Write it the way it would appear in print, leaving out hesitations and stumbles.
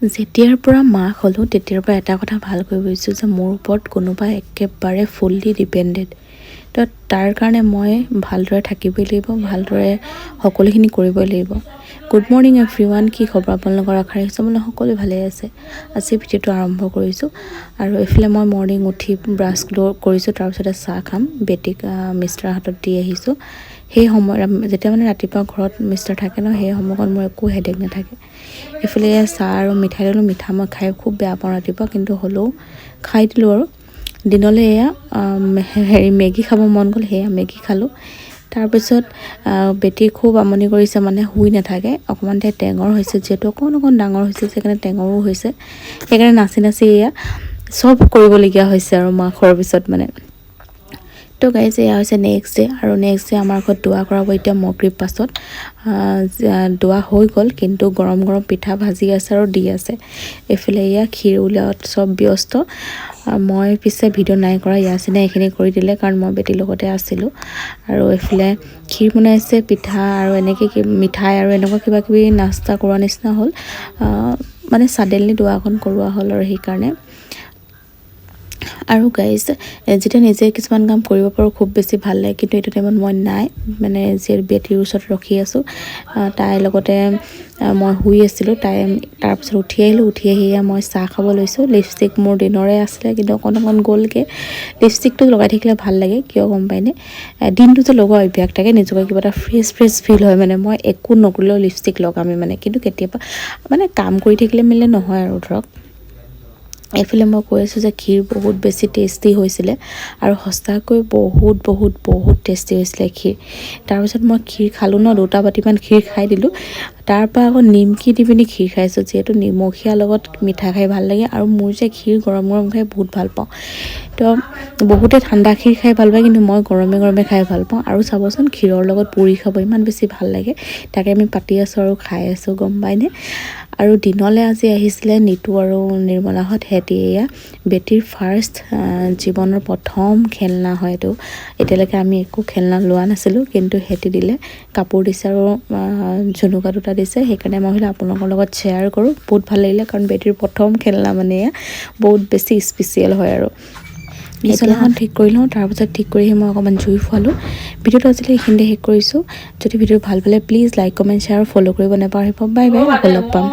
যেতিয়াৰ পৰা মাক হ'লোঁ তেতিয়াৰ পৰা এটা কথা ভালকৈ বুজিছোঁ যে মোৰ ওপৰত কোনোবা একেবাৰে ফুল্লি ডিপেণ্ডেণ্ট। তো তাৰ কাৰণে মই ভালদৰে থাকিবই লাগিব, ভালদৰে সকলোখিনি কৰিবই লাগিব। গুড মৰ্ণিং এভৰিৱান, কি খবৰ আপোনালোকৰ? আশা ৰাখিছোঁ মানে সকলো ভালে আছে। আজি ভিডিঅ'টো আৰম্ভ কৰিছোঁ আৰু এইফালে মই মৰ্ণিং উঠি ব্ৰাছ কৰিছোঁ, তাৰপিছতে চাহ খাম, বেটিক মিষ্টাৰ হাতত দি আহিছোঁ। সেই সময় যেতিয়া মানে ৰাতিপুৱা ঘৰত মিষ্টাৰ থাকে ন, সেই সময়ত মোৰ একো হেডেক নাথাকে। এইফালে চাহ আৰু মিঠাই ল'লোঁ। মিঠা মই খাই খুব বেয়া পাওঁ ৰাতিপুৱা, কিন্তু হ'লেও খাই দিলোঁ আৰু দিনলৈ এয়া মেগী খাব মন গ'ল, সেয়া মেগী খালোঁ। তাৰপিছত বেটি খুব আমনি কৰিছে, মানে শুই নাথাকে, অকণমান টেঙৰ হৈছে, যিহেতু অকণ ডাঙৰ হৈছে সেইকাৰণে টেঙৰো হৈছে, সেইকাৰণে নাচি নাচি এয়া চব কৰিবলগীয়া হৈছে আৰু মাক খোৱাৰ পিছত মানে। তো গাইজ এয়া হৈছে নেক্সট ডে, আৰু নেক্সট ডে আমাৰ ঘৰত দোৱা কৰাব এতিয়া মগৰীব পাছত। দোৱা হৈ গ'ল, কিন্তু গৰম গৰম পিঠা ভাজি আছে আৰু দি আছে। এইফালে এয়া ক্ষীৰ উলিওৱাত চব ব্যস্ত। মই পিছে ভিডিঅ' নাই কৰা, ইয়াচিনে এইখিনি কৰি দিলে কাৰণ মই বেটিৰ লগতে আছিলোঁ। আৰু এইফালে ক্ষীৰ বনাইছে, পিঠা আৰু এনেকৈ মিঠাই আৰু এনেকুৱা কিবা কিবি নাস্তা কৰোৱা নিচিনা হ'ল। মানে ছাডেনলি দোৱাখন কৰোৱা হ'ল আৰু সেইকাৰণে। আৰু গাইজ যেতিয়া নিজে কিছুমান কাম কৰিব পাৰোঁ খুব বেছি ভাল লাগে, কিন্তু এইটো টাইমত মই নাই, মানে যে বেটিৰ ওচৰত ৰখি আছোঁ। তাইৰ লগতে মই শুই আছিলোঁ, তাৰপিছত উঠি আহিলোঁ। উঠি আহি মই চাহ খাব লৈছোঁ। লিপষ্টিক মোৰ দিনৰে আছিলে, কিন্তু অকণ গ'লগৈ। লিপষ্টিকটো লগাই থাকিলে ভাল লাগে, কিয় গম পায়নে? দিনটো যে লগোৱা অভ্যাস থাকে, নিজকে কিবা এটা ফ্ৰেছ ফিল হয়, মানে মই একো নকৰিলেও লিপষ্টিক লগামেই মানে। কিন্তু কেতিয়াবা মানে কাম কৰি থাকিলে মেলিলে নহয় আৰু ধৰক। এইফালে মই কৈ আছোঁ যে ক্ষীৰ বহুত বেছি টেষ্টি হৈছিলে, আৰু সঁচাকৈ বহুত টেষ্টি হৈছিলে ক্ষীৰ। তাৰপিছত মই ক্ষীৰ খালোঁ ন, 2টা বাতিমান ক্ষীৰ খাই দিলোঁ। তাৰপৰা আকৌ নিমকি দি পিনি ক্ষীৰ খাইছোঁ, যিহেতু নিমখীয়া লগত মিঠা খাই ভাল লাগে, আৰু মোৰ যে ক্ষীৰ গৰম খাই বহুত ভাল পাওঁ। তো বহুতে ঠাণ্ডা ক্ষীৰ খাই ভাল পায়, কিন্তু মই গৰমে খাই ভাল পাওঁ। আৰু চাবচোন, ক্ষীৰৰ লগত পুৰি খাব ইমান বেছি ভাল লাগে। তাকে আমি পাতি আছোঁ আৰু খাই আছোঁ, গম পায়নে? আৰু দিনলৈ আজি আহিছিলে নিতু আৰু নিৰ্মলাহঁত। সিহঁতি এয়া বেটিৰ ফাৰ্ষ্ট জীৱনৰ প্ৰথম খেলনা হয় এইটো। এতিয়ালৈকে আমি একো খেলনা লোৱা নাছিলোঁ, কিন্তু সিহঁতি দিলে, কাপোৰ দিছে আৰু ঝুনুকা 2টা দিছে। সেইকাৰণে মই ভাবিলোঁ আপোনালোকৰ লগত শ্বেয়াৰ কৰোঁ। বহুত ভাল লাগিলে, কাৰণ বেটিৰ প্ৰথম খেলনা মানে এয়া বহুত বেছি স্পেচিয়েল হয় আৰু। বিচনাখন ঠিক কৰি লওঁ, তাৰপিছত ঠিক কৰি আহি মই অকণমান জুই ফুৱালোঁ। ভিডিঅ'টো আজিলৈ এইখিনিতে শেষ কৰিছোঁ। যদি ভিডিঅ' ভাল পালে প্লিজ লাইক, কমেণ্ট, শ্বেয়াৰ আৰু ফ'ল' কৰিব নাপাহৰিব। বাই বাই, আকৌ লগ পাম।